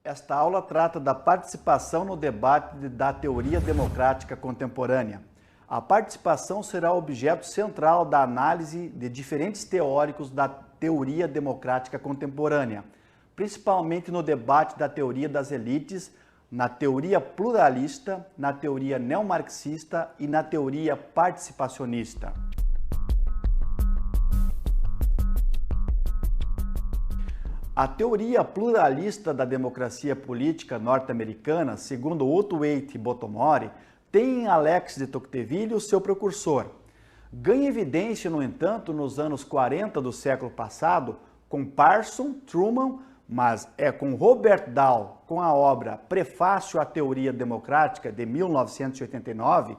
Esta aula trata da participação no debate da teoria democrática contemporânea. A participação será objeto central da análise de diferentes teóricos da teoria democrática contemporânea, principalmente no debate da teoria das elites, na teoria pluralista, na teoria neomarxista e na teoria participacionista. A teoria pluralista da democracia política norte-americana, segundo Outwaite e Bottomori, tem em Alex de Tocqueville o seu precursor. Ganha evidência, no entanto, nos anos 40 do século passado, com Parson, Truman, mas é com Robert Dahl, com a obra Prefácio à Teoria Democrática, de 1989,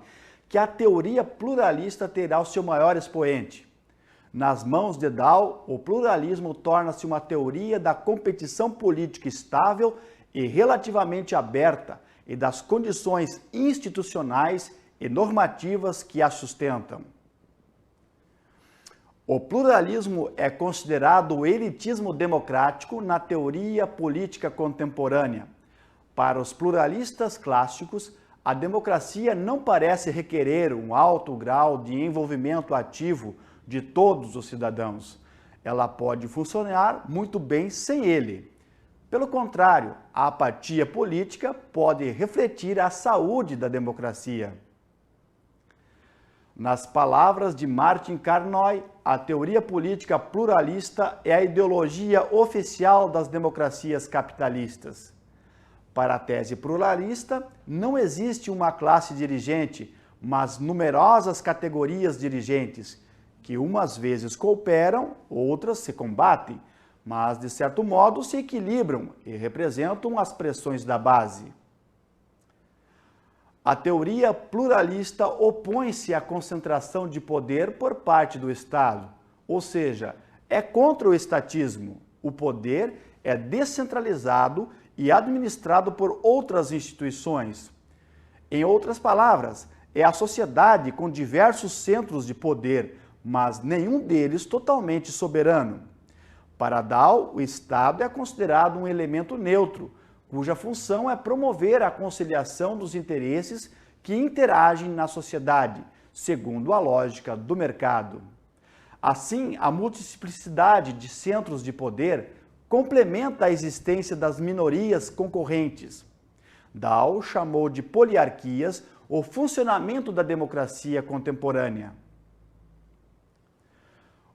que a teoria pluralista terá o seu maior expoente. Nas mãos de Dahl, o pluralismo torna-se uma teoria da competição política estável e relativamente aberta e das condições institucionais e normativas que a sustentam. O pluralismo é considerado o elitismo democrático na teoria política contemporânea. Para os pluralistas clássicos, a democracia não parece requerer um alto grau de envolvimento ativo de todos os cidadãos. Ela pode funcionar muito bem sem ele. Pelo contrário, a apatia política pode refletir a saúde da democracia. Nas palavras de Martin Carnoy, a teoria política pluralista é a ideologia oficial das democracias capitalistas. Para a tese pluralista, não existe uma classe dirigente, mas numerosas categorias dirigentes, que umas vezes cooperam, outras se combatem, mas de certo modo se equilibram e representam as pressões da base. A teoria pluralista opõe-se à concentração de poder por parte do Estado, ou seja, é contra o estatismo. O poder é descentralizado e administrado por outras instituições. Em outras palavras, é a sociedade com diversos centros de poder, mas nenhum deles totalmente soberano. Para Dahl, o Estado é considerado um elemento neutro, cuja função é promover a conciliação dos interesses que interagem na sociedade, segundo a lógica do mercado. Assim, a multiplicidade de centros de poder complementa a existência das minorias concorrentes. Dahl chamou de poliarquias o funcionamento da democracia contemporânea.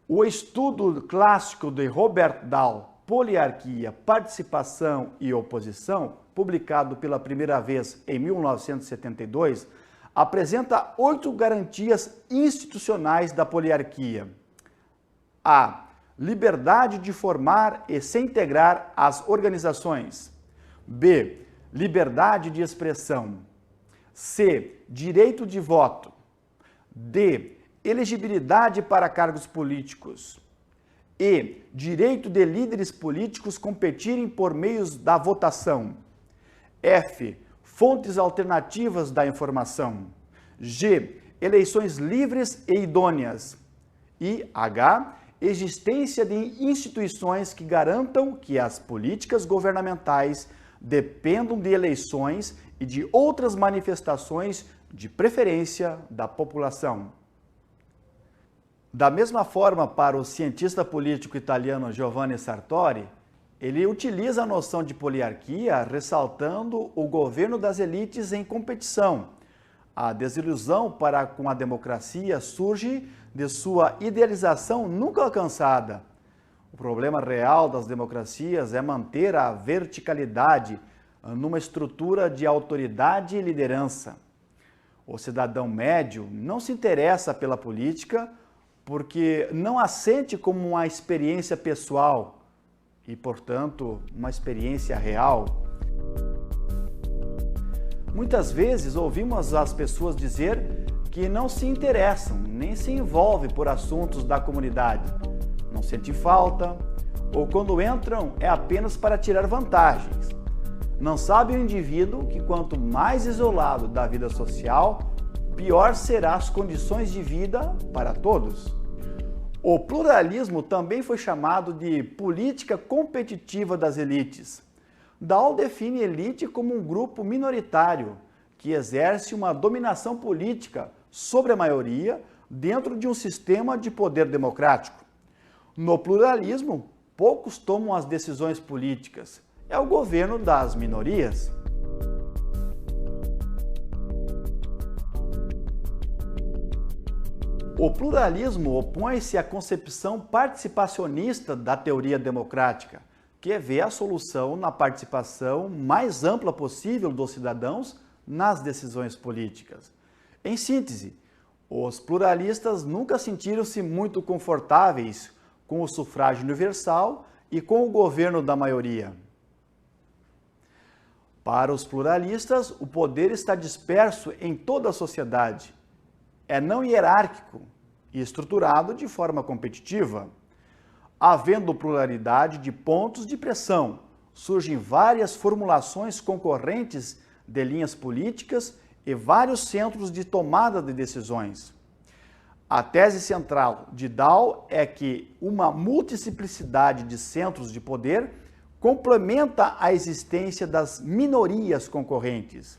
O estudo clássico de Robert Dahl, Poliarquia, Participação e Oposição, publicado pela primeira vez em 1972, apresenta 8 garantias institucionais da poliarquia. A. Liberdade de formar e se integrar às organizações. B. Liberdade de expressão. C. Direito de voto. D. Elegibilidade para cargos políticos. E. Direito de líderes políticos competirem por meios da votação. F. Fontes alternativas da informação. G. Eleições livres e idôneas. E. H. Existência de instituições que garantam que as políticas governamentais dependam de eleições e de outras manifestações de preferência da população. Da mesma forma, para o cientista político italiano Giovanni Sartori, ele utiliza a noção de poliarquia ressaltando o governo das elites em competição. A desilusão para com a democracia surge de sua idealização nunca alcançada. O problema real das democracias é manter a verticalidade numa estrutura de autoridade e liderança. O cidadão médio não se interessa pela política porque não a sente como uma experiência pessoal e, portanto, uma experiência real. Muitas vezes ouvimos as pessoas dizer que não se interessam, nem se envolvem por assuntos da comunidade. Não sentem falta, ou quando entram é apenas para tirar vantagens. Não sabe o indivíduo que quanto mais isolado da vida social, pior serão as condições de vida para todos. O pluralismo também foi chamado de política competitiva das elites. Dahl define elite como um grupo minoritário que exerce uma dominação política sobre a maioria dentro de um sistema de poder democrático. No pluralismo, poucos tomam as decisões políticas. É o governo das minorias. O pluralismo opõe-se à concepção participacionista da teoria democrática, que vê a solução na participação mais ampla possível dos cidadãos nas decisões políticas. Em síntese, os pluralistas nunca sentiram-se muito confortáveis com o sufrágio universal e com o governo da maioria. Para os pluralistas, o poder está disperso em toda a sociedade. É não hierárquico e estruturado de forma competitiva. Havendo pluralidade de pontos de pressão, surgem várias formulações concorrentes de linhas políticas e vários centros de tomada de decisões. A tese central de Dahl é que uma multiplicidade de centros de poder complementa a existência das minorias concorrentes.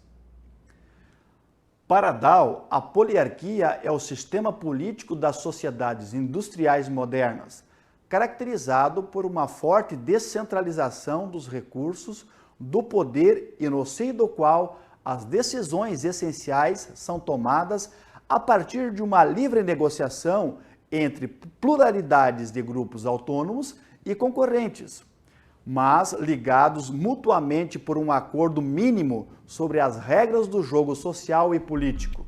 Para Dahl, a poliarquia é o sistema político das sociedades industriais modernas, caracterizado por uma forte descentralização dos recursos, do poder e no seio do qual as decisões essenciais são tomadas a partir de uma livre negociação entre pluralidades de grupos autônomos e concorrentes, mas ligados mutuamente por um acordo mínimo sobre as regras do jogo social e político.